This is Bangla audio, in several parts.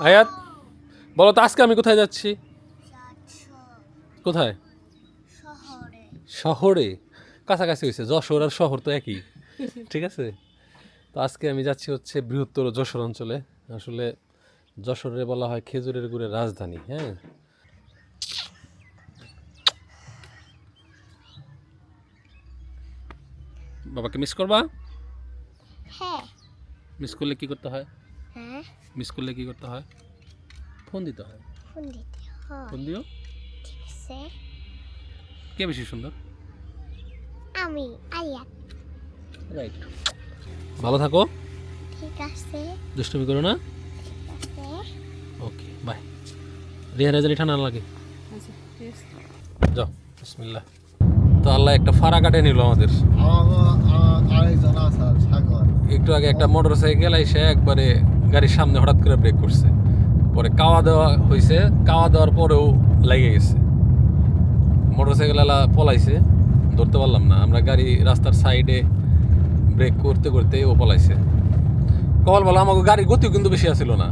আয়াত বলো তো আজকে আমি কোথায় যাচ্ছি? কোথায়? শহরে। কাছাকাছি হয়েছে, যশোর আর শহর তো একই। ঠিক আছে, তো আজকে আমি যাচ্ছি হচ্ছে বৃহত্তর যশোর অঞ্চলে। আসলে যশোরে বলা হয় খেজুরের গুড়ের রাজধানী। হ্যাঁ, বাবাকে মিস করবা? হ্যাঁ। মিস করলে কি করতে হয়? হ্যাঁ। মিস করলে কি করতে হয়? ফোন দিতে হয়। ফোন দিতে হয়। ফোন দিও। ঠিক আছে। কে বেশি সুন্দর? আমি আয়াত। রাইট। ভালো থাকো। ঠিক আছে। দুষ্টুমি করো না। ঠিক আছে। ওকে, বাই। রিয়া রাজারি ঠান্ডা না লাগে। যাও, বিসমিল্লাহ। তো আল্লাহ একটা ফাড়া কাটে নিল আমাদের। একটু আগে একটা মোটর সাইকেল এসে একবারে গাড়ির সামনে হঠাৎ করে ব্রেক করছে, পরে কাওয়া দেওয়া হয়েছে, কাওয়া দেওয়ার পরেও লেগে গেছে। মোটর সাইকেলওয়ালা পলাইছে, ধরতে পারলাম না আমরা। গাড়ি রাস্তার সাইডে ব্রেক করতে করতে ও পলাইছে। কল বলো, আমাকে গাড়ির গতিও কিন্তু বেশি আসছিল না।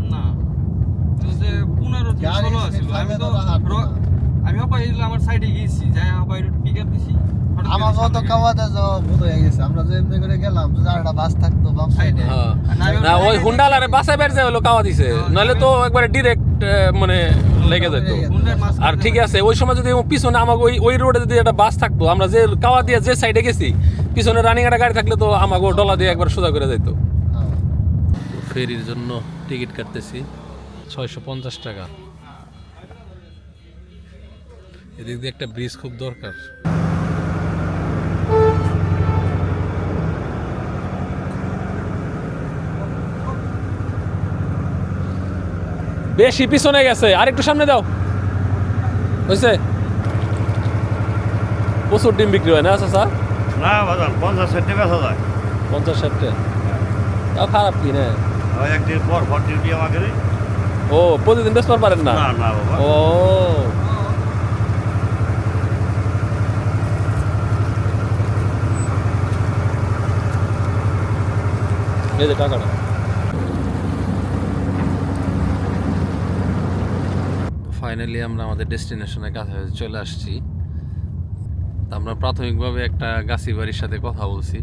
আমি আমার সাইডে গিয়েছি, যাই পিকআপ দিছি। আমাকে তো কাওয়াতে যাওয়া ভূত হয়ে গেছে। আমরা যে এমনি করে গেলাম, যদি আরেকটা বাস থাকতো বাম সাইডে। হ্যাঁ, না ওই হুন্ডালারে বাসায় বের যায় হলো কাওয়া দিছে, নাহলে তো একবারে ডিরেক্ট মানে লেগে যেত। আর ঠিক আছে, ওই সময় যদি পিছনে আমাকে ওই রোডে যদি একটা বাস থাকতো, আমরা যে কাওয়া দিয়ে যে সাইডে গেছি, পিছনে রানিং একটা গাড়ি থাকলে তো আমাকে ডলা দিয়ে একবার সোজা করে যেত। ফেরির জন্য টিকিট কাটতেছি 650 টাকা। এদিক দিয়ে একটা ব্রিজ খুব দরকার। বেশি পিছনে গেছে, আর একটু সামনে দাও। হয়েছে? প্রচুর ডিম বিক্রি হয় না চাচা? না বাজান 50-60 বেচা যায়। 50-60 তাও খারাপ কি না? ওই একদিন পর পর ডিউটি আমাকে। ও, প্রতিদিন বেশ পারেন না? না না বাবা। ও, এই যে টাকাটা। ফাইনালি আমরা আমাদের ডেস্টিনেশনের কাছে চলে আসছি। আমরা প্রাথমিকভাবে একটা গাছি বাড়ির সাথে কথা বলছি,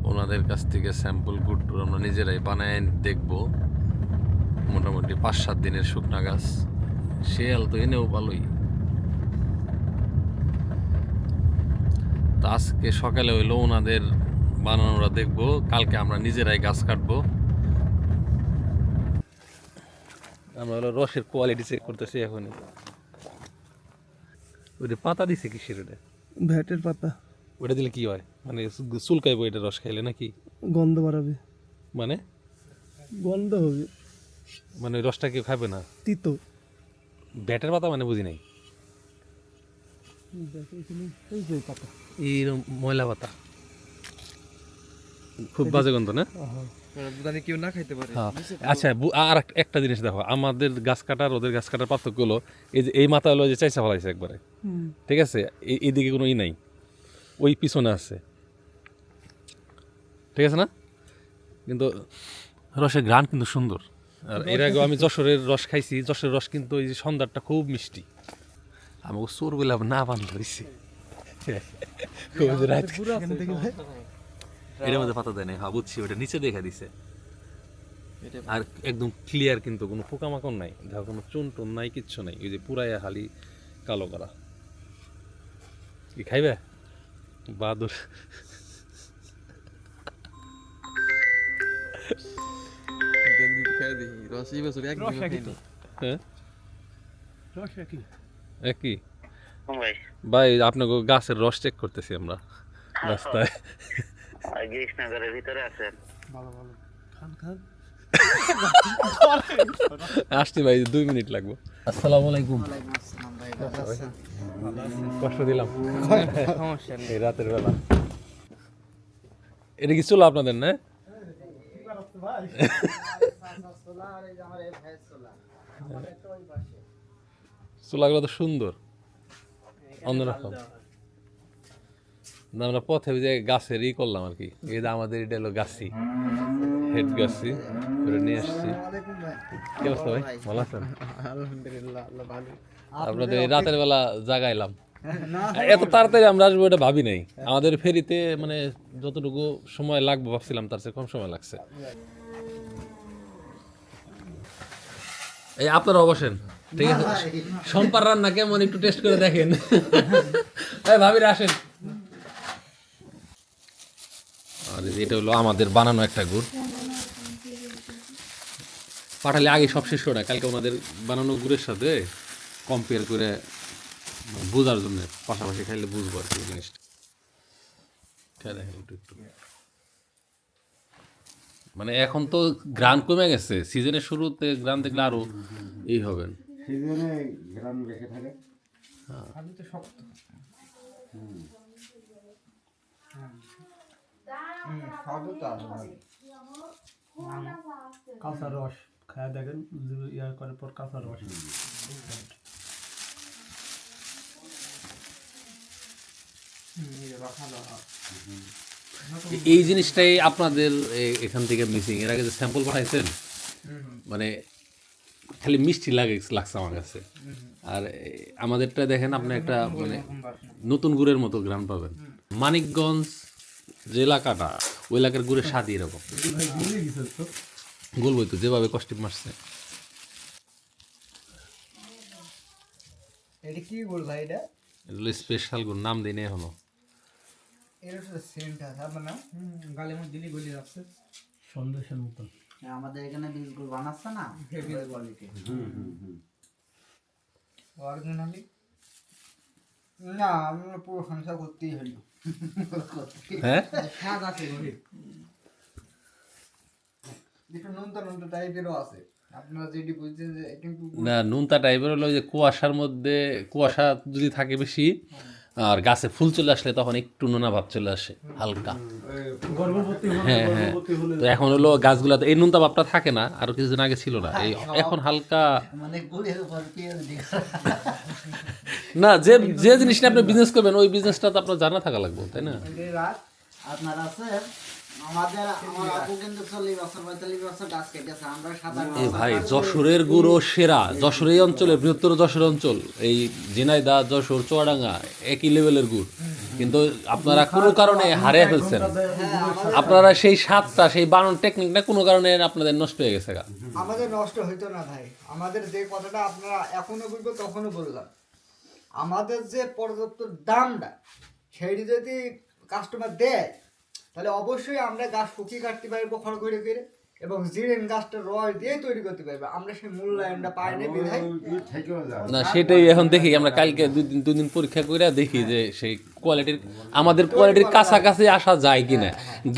ওনাদের কাছ থেকে স্যাম্পল গুড আমরা নিজেরাই বানায় দেখব। মোটামুটি 5-7 দিনের শুকনা গাছ, শেয়াল তো এনেও ভালোই। তা আজকে সকালে হইলো ওনাদের বানানোরা দেখবো, কালকে আমরা নিজেরাই গাছ কাটবো। আমরা হলো রসের কোয়ালিটি চেক করতেছি এখনই। ওইটা পাতা দিছে কিসের? ওটা ভ্যাটের পাতা। ওটা দিলে কি হয়? মানে চুলকাইবো এটা রস খাইলে নাকি? গন্ধ বাড়াবে। মানে গন্ধ হবে। মানে ওই রসটা কেউ খাবে না? তিতো। ব্যাটের পাতা মানে বুঝি নাই। এইরকম ময়লা পাতা, খুব বাজে গন্ধ না? কেউ না খাইতে পারে। হ্যাঁ, আচ্ছা আর একটা জিনিস দেখো, আমাদের গাছ কাটার ওদের গাছ কাটার পার্থক্য হলো এই যে এই মাথা হলো যে চাইছা ফেলাইছে একবারে। ঠিক আছে, এইদিকে কোনো ই নাই, ওই পিছনে আছে। ঠিক আছে না? কিন্তু রসের ঘ্রাণ কিন্তু সুন্দর। আর এর আগেও আমি যশোরের রস খাইছি। যশোরের রস কিন্তু ওই যে সন্ধ্যাটা খুব মিষ্টি। আমাকে চোর বলে না বান ধরেছি। এটার মধ্যে পাতা দেয় না। হ্যাঁ বুঝছি, ওটা নিচে দেখা দিছে। আর একদম ক্লিয়ার, কিন্তু কোনো পোকামাকড় নাই, দেখো কোনো চুন টুন নাই, কিচ্ছু নাই। ওই যে পুরাই হালি কালো করা। কি খাইবে বাদুর? হ্যাঁ একই ভাই, আপনাকে গাছের রস চেক করতেছি আমরা রাস্তায়। ভিতরে আছেন? আসছি ভাই, 2 মিনিট লাগবে। আসসালামু আলাইকুম। কষ্ট দিলাম এই রাতের বেলা। এটা কি চুলা আপনাদের না? চুলাগুলো তো সুন্দর, অন্যরকম। আমরা পথে যে গাছের ই করলাম আর কি। এই যে আমাদের এটা হলো গাছি, হেড গাছি করে নিয়ে আসছি। ওয়ালাইকুম ভাই। কি অবস্থা ভাই, ভালো আছেন? আলহামদুলিল্লাহ, আল্লাহ ভালো। আপনাদের এই রাতের বেলা জাগাইলাম, না এত তাড়াতাড়ি আমরা আসবো এটা ভাবি নাই। আমাদের ফেরিতে মানে যতটুকু সময় লাগবে ভাবছিলাম তার চেয়ে কম সময় লাগছে। এই আপনারা বসেন, ঠিক আছে? সম্পার রান্না কেমন একটু টেস্ট করে দেখেন। এই ভাবিরা আসেন। আর এটা হলো আমাদের বানানো একটা গুড়। পাঠালে আগে সব শেষ করে, কালকে ওনাদের বানানো গুড়ের সাথে কম্পেয়ার করে বোঝার জন্য, পাশাপাশি খাইলে বুঝবো আর কি জিনিসটা। খেয়ে দেখেন একটু একটু। মানে এখন তো গ্রান কমে গেছে, সিজনের শুরুতে গ্রান দেখলে আরো এই হবেন। সিজনে গ্রাম বেশি থাকে। আমি তো শক্ত খাবো তো কাঁচা রস খায়া দেখেন, ইয়ার করার পর কাঁচা রস এই জিনিসটাই আপনাদের এখান থেকে মিসিং। এর আগে যে স্যাম্পল পাঠাইছেন, মানে খালি মিষ্টি লাগছে আমার কাছে। আর আমাদেরটা দেখেন, আপনি একটা মানে নতুন গুড়ের মতো গ্রাম পাবেন। মানিকগঞ্জ যে এলাকাটা, ওই এলাকার গুড়ের স্বাদ এরকম। বলবই তো যেভাবে কষ্ট মারছে। এটা কি বল ভাই? এটা এগুলো স্পেশাল গুড়, নাম দিই না এখনো। এটা তো সেন্ট আছে না? গালের মধ্যে দিলি গলি যাচ্ছে সন্দেশের মতন। আমাদের এখানে বীজগুলো বানাচ্ছে না, হেভি কোয়ালিটি। অরিজিনালি না, আমরা পুরো সংসার করতেই হলো। হ্যাঁ, স্বাদ আছে গলি। একটু নুনতা নুনতা টাইপেরও আছে। আপনারা যেটি বুঝছেন যে কিন্তু না নুনতা টাইপের হলো যে কুয়াশার মধ্যে, কুয়াশা যদি থাকে বেশি আর গাছে ফুল চলে আসলে তখন একটু নোনা ভাব চলে আসে হালকা। গর্ভবতী হলে হ্যাঁ হ্যাঁ, তো এখন হলো গাছগুলাতে এই নুনতা ভাবটা থাকে না, আরো কিছুদিন আগে ছিল না, এই এখন হালকা। মানে গুড়ের উপর পেঁয়াজ দিয়ে না, যে যে জিনিসটা আপনি বিজনেস করবেন ওই বিজনেসটা তো আপনার জানা থাকা লাগবে, তাই না? আপনার আছে। আমার আপু কিন্তু 40 বছর 45 বছর গাছ কেটেছে, আমরা 7-8 এই ভাই যশোরের গুড়ও সেরা। যশোর এই অঞ্চলের, বৃহত্তর যশোর অঞ্চল, এই ঝিনাইদহ, যশোর, চুয়াডাঙ্গা একই লেভেলের গুড়, কিন্তু আপনারা কোনো কারণে হারিয়ে ফেলছেন। আপনারা সেই স্বাদটা, সেই বানানোর টেকনিকটা কোনো কারণে আপনাদের নষ্ট হয়ে গেছে। আমাদের নষ্ট হইতো না ভাই। আমাদের যে কথাটা আপনারা এখনো বলবো তখনও বললাম, আমাদের যে পর্যাপ্ত দামটা সেইটি যদি কাস্টমার দেয় তাহলে অবশ্যই আমরা গাছ শুকিয়ে কাটতে পারবো খড় করে করে, এবং জিরেন গাছটা রস দিয়ে তৈরি করতে পারবো। আমরা সেই মূল্যায়নটা পাই না বিধায়। থেকেও যায়। না সেটাই এখন দেখি আমরা, কালকে দুদিন পরীক্ষা করে দেখি যে সেই কোয়ালিটির, আমাদের কোয়ালিটির কাছাকাছি আসা যায় কিনা।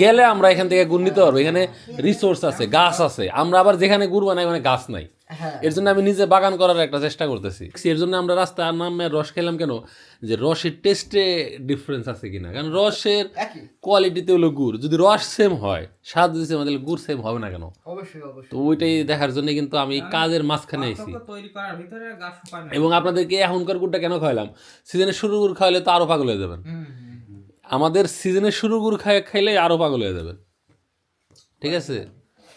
গেলে আমরা এখান থেকে গুড় নিতে পারবো। এখানে রিসোর্স আছে, গাছ আছে। আমরা আবার যেখানে গুড় বানাই ওখানে গাছ নাই, এর জন্য আমি নিজে বাগান করার একটা চেষ্টা করতেছি। এর জন্য আমরা রাস্তার নামে রস খেলাম কেন, যে রসের টেস্টে ডিফারেন্স আছে কিনা। কারণ রসের কোয়ালিটিতে হলো গুড়, যদি রস সেম হয়, স্বাদ যদি সেম হয়, তাহলে গুড় সেম হবে না কেন? অবশ্যই অবশ্যই। তো ওইটাই দেখার জন্য কিন্তু আমি কাজের মাঝখানে আইছি। তৈরি করার ভিতরে গাছ শুকায় না। এবং আপনাদেরকে এখনকার গুড়টা কেন খাওয়ালাম, সিজনের শুরু গুড় খাওয়ালে তো আরো পাগল হয়ে যাবেন। আমাদের সিজনের শুরু গুড় খাইলে আরো পাগল হয়ে যাবেন, ঠিক আছে?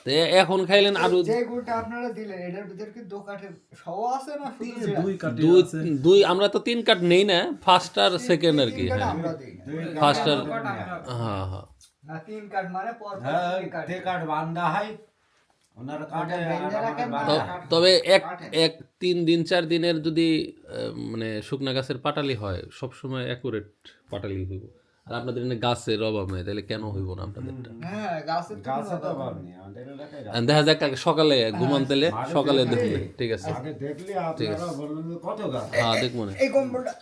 তো এখন খাইলেন আরো যে গুড়টা আপনারা দিলেন এটার ভিতরে কি দো কাঠের সহ আছে না শুধু জিরা? দুই কাটি দুই, আমরা তো 3 কাঠ নেই না, ফার্স্ট আর সেকেন্ড আর কি। তিন কাঠ হ্যাঁ, আমরা দিই না। ফার্স্ট আর হ্যাঁ হ্যাঁ। না 3 কাঠ মানে পর পর হ্যাঁ, 3 কাঠ। তে কাঠ বান্ধা হয় ওনার কাঠে। বেঁধে রাখেন না। তবে এক 3 দিন 4 দিনের যদি মানে শুকনা গাছের পাটালি হয়, সবসময় অ্যাকুরেট পাটালি হইব। আর আপনাদের এখানে গাছের অভাব নেই, তাহলে কেন হইব না আপনাদেরটা? হ্যাঁ গাছের তো গাছে তো কোনো অভাব পাবনি আমাদের এলাকায়। আর দেখা যাক কালকে সকালে ঘুমান তেলে সকালে দেখলে, ঠিক আছে? আগে দেখলে আপনারা বলবেন যে কত গাছ। হ্যাঁ দেখবো না। এই কম্বলটা